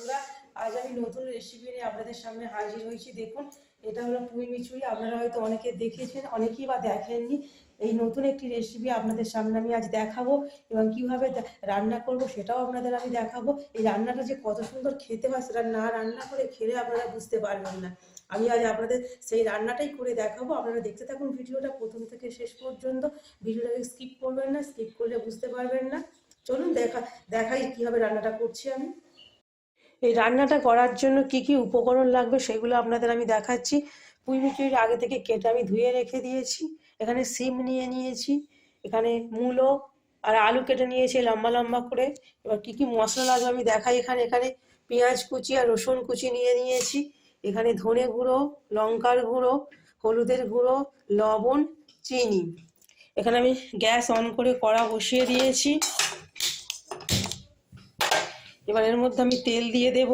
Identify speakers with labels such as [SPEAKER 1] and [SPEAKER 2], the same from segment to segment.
[SPEAKER 1] বন্ধুরা, আজ আমি নতুন রেসিপি নিয়ে আপনাদের সামনে হাজির হয়েছি। দেখুন, এটা হলো পুঁই মিচুরি। আপনারা হয়তো অনেকে দেখেছেন, অনেকেই বা দেখেননি। এই নতুন একটি রেসিপি আপনাদের সামনে আমি আজ দেখাবো এবং কিভাবে রান্না করব সেটাও আপনাদের আমি দেখাবো। এই রান্নাটা যে কত সুন্দর খেতে হয় সেটা না রান্না করে খেলে আপনারা বুঝতে পারবেন না। আমি আজ আপনাদের সেই রান্নাটাই করে দেখাবো। আপনারা দেখতে থাকুন ভিডিওটা প্রথম থেকে শেষ পর্যন্ত। ভিডিওটাকে স্কিপ করবেন না, স্কিপ করলে বুঝতে পারবেন না। চলুন দেখাই কিভাবে রান্নাটা করছি আমি। এই রান্নাটা করার জন্য কি কি উপকরণ লাগবে সেগুলো আপনাদের আমি দেখাচ্ছি। পুঁই মিচুরি আগে থেকে কেটে আমি ধুয়ে রেখে দিয়েছি। এখানে সিম নিয়ে নিয়েছি, এখানে মূলো আর আলু কেটে নিয়েছি লম্বা লম্বা করে। এবার কি কি মশলা লাগবে আমি দেখাই। এখানে এখানে পেঁয়াজ কুচি আর রসুন কুচি নিয়ে নিয়েছি। এখানে ধনে গুঁড়ো, লঙ্কার গুঁড়ো, হলুদের গুঁড়ো, লবণ, চিনি। এখানে আমি গ্যাস অন করে কড়া বসিয়ে দিয়েছি। এবার এর মধ্যে আমি তেল দিয়ে দেব।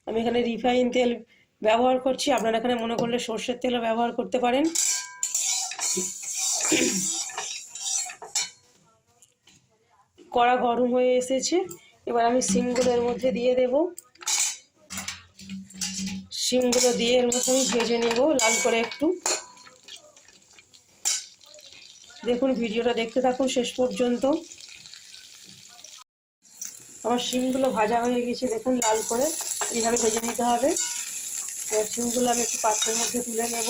[SPEAKER 1] আমি এখানে রিফাইন তেল ব্যবহার করছি, আপনারা এখানে মনে করলে সর্ষের তেলও ব্যবহার করতে পারেন। কড়া গরম হয়ে এসেছে, এবার আমি শিমগুলো এর মধ্যে দিয়ে দেব। শিমগুলো দিয়ে এর মধ্যে আমি ভেজে নেব লাল করে একটু। দেখুন, ভিডিওটা দেখতে থাকুন শেষ পর্যন্ত। আমার শিমগুলো ভাজা হয়ে গেছে, দেখুন লাল করে এইভাবে ভেজে নিতে হবে। এবার শিমগুলো আমি একটু পাত্রের মধ্যে তুলে নেব।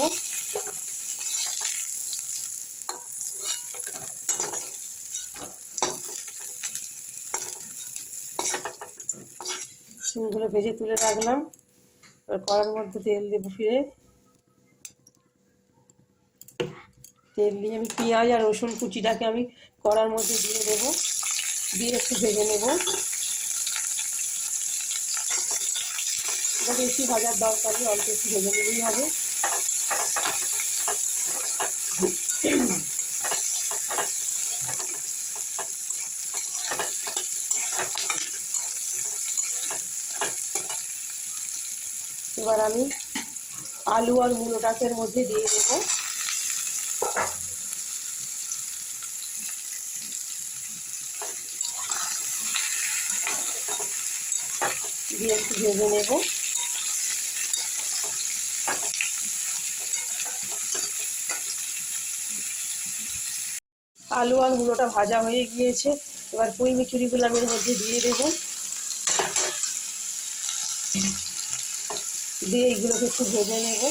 [SPEAKER 1] শিমগুলো ভেজে তুলে রাখলাম। এবার কড়ার মধ্যে তেল দেবো ফিরে। তেল দিয়ে আমি পেঁয়াজ আর রসুন কুচিটাকে আমি কড়ার মধ্যে দিয়ে দেবো, দিয়ে একটু ভেজে নেব। এটা বেশি ভাজার দরকার নেই, অল্প একটু ভেজে নিলেই হবে। এবার আমি আলু আর মূলোটাকে এর মধ্যে দিয়ে দেবো। দিয়ে একটু ভেজে নেব। আলু আর মূলোটা ভাজা হয়ে গিয়েছে, এবার পুঁই মিচুরিগুলো আমি এর মধ্যে দিয়ে দেবো। দিয়ে এইগুলোকে একটু ভেজে নেব।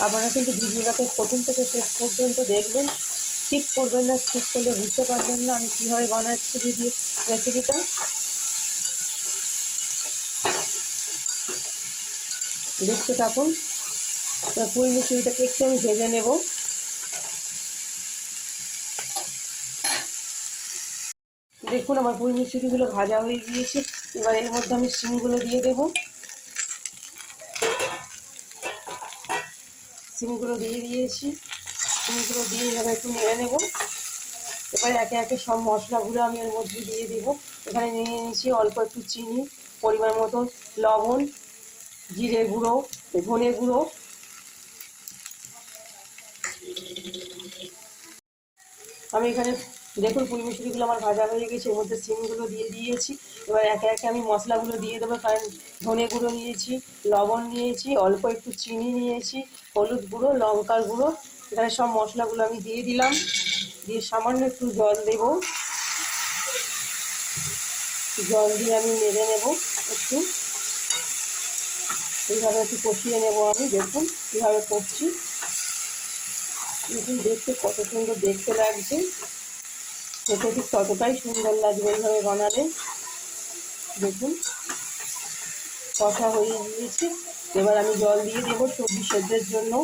[SPEAKER 1] আপনারা কিন্তু ভিডিওটাকে প্রথম থেকে শেষ পর্যন্ত দেখবেন, স্কিপ করবেন না। স্কিপ করলে বুঝতে পারবেন না আমি কীভাবে বানাচ্ছি ভিডিও রেসিপিটা। দেখতে থাকুন। পুঁই মিচুরিটাকে একটু আমি ভেজে নেব। দেখুন, আমার পুঁই মিচুরিগুলো ভাজা হয়ে গিয়েছে। এবার এর মধ্যে আমি শিমগুলো দিয়ে দেব। শিমগুলো দিয়ে দিয়েছি। শিমগুলো দিয়ে এভাবে একটু নেড়ে নেব। এবার একে একে সব মশলাগুলো আমি এর মধ্যে দিয়ে দেব। এখানে নিয়ে নিয়েছি অল্প একটু চিনি, পরিমাণ মতো লবণ, জিরে গুঁড়ো, ধনে গুঁড়ো। আমি এখানে দেখুন পুঁই মিচুরিগুলো আমার ভাজা হয়ে গেছে, এর মধ্যে শিমগুলো দিয়ে দিয়েছি। এবার একে একে আমি মশলাগুলো দিয়ে দেবো। কারণ ধনে গুঁড়ো নিয়েছি, লবণ নিয়েছি, অল্প একটু চিনি নিয়েছি, হলুদ গুঁড়ো, লঙ্কার গুঁড়ো। এখানে সব মশলাগুলো আমি দিয়ে দিলাম। দিয়ে সামান্য একটু জল দেব। জল দিয়ে আমি নেড়ে নেব একটু। এইভাবে একটু কষিয়ে নেব আমি। দেখুন কীভাবে করছি। দেখুন, দেখতে কত সুন্দর দেখতে লাগছে, খেতে ঠিক ততটাই সুন্দর লাগবে এইভাবে বানালে। দেখুন কষা হয়ে গিয়েছে, এবার আমি জল দিয়ে দেবো সবজি সেদ্ধের জন্য।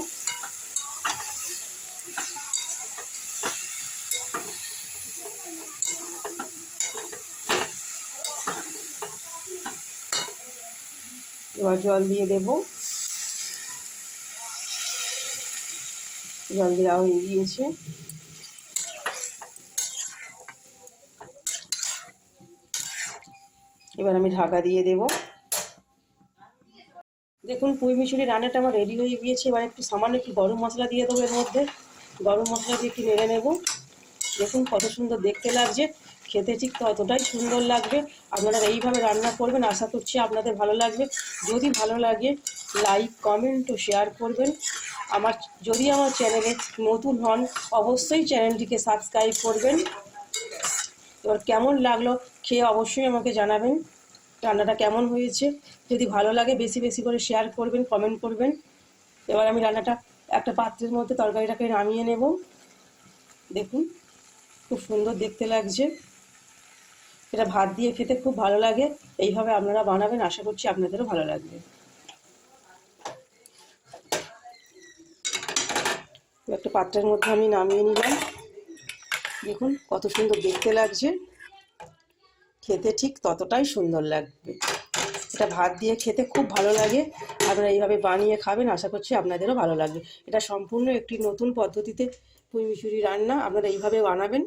[SPEAKER 1] এবার জল দিয়ে দেবো। জল দেওয়া হয়ে গিয়েছে। এবার আমি ঢাকা দিয়ে দেব। দেখুন, পুঁই মিচুরি রান্নাটা আমার রেডি হয়ে গিয়েছে। এবার একটু সামান্য একটু গরম মশলা দিয়ে দেবো এর মধ্যে। গরম মশলা দিয়ে একটু নেড়ে নেব। দেখুন কত সুন্দর দেখতে লাগছে, খেতে ঠিক ততটাই সুন্দর লাগবে। আপনারা এইভাবে রান্না করবেন, আশা করছি আপনাদের ভালো লাগবে। যদি ভালো লাগে লাইক কমেন্ট ও শেয়ার করবেন। যদি আমার চ্যানেলে নতুন হন অবশ্যই চ্যানেলটিকে সাবস্ক্রাইব করবেন। এবার কেমন লাগলো খেয়ে অবশ্যই আমাকে জানাবেন রান্নাটা কেমন হয়েছে। যদি ভালো লাগে বেশি বেশি করে শেয়ার করবেন, কমেন্ট করবেন। এবার আমি রান্নাটা একটা পাত্রের মধ্যে তরকারিটাকে নামিয়ে নেব। দেখুন খুব সুন্দর দেখতে লাগছে, এটা ভাত দিয়ে খেতে খুব ভালো লাগে। এইভাবে আপনারা বানাবেন, আশা করছি আপনাদেরও ভালো লাগবে। একটা পাত্রের মধ্যে আমি নামিয়ে নিলাম। দেখুন কত সুন্দর দেখতে লাগছে, খেতে ঠিক ততটাই সুন্দর লাগবে। এটা ভাত দিয়ে খেতে খুব ভালো লাগে। আপনারা এইভাবে বানিয়ে খাবেন, আশা করছি আপনাদেরও ভালো লাগবে। এটা সম্পূর্ণ একটি নতুন পদ্ধতিতে পুঁই মিচুরি রান্না, আপনারা এইভাবে বানাবেন।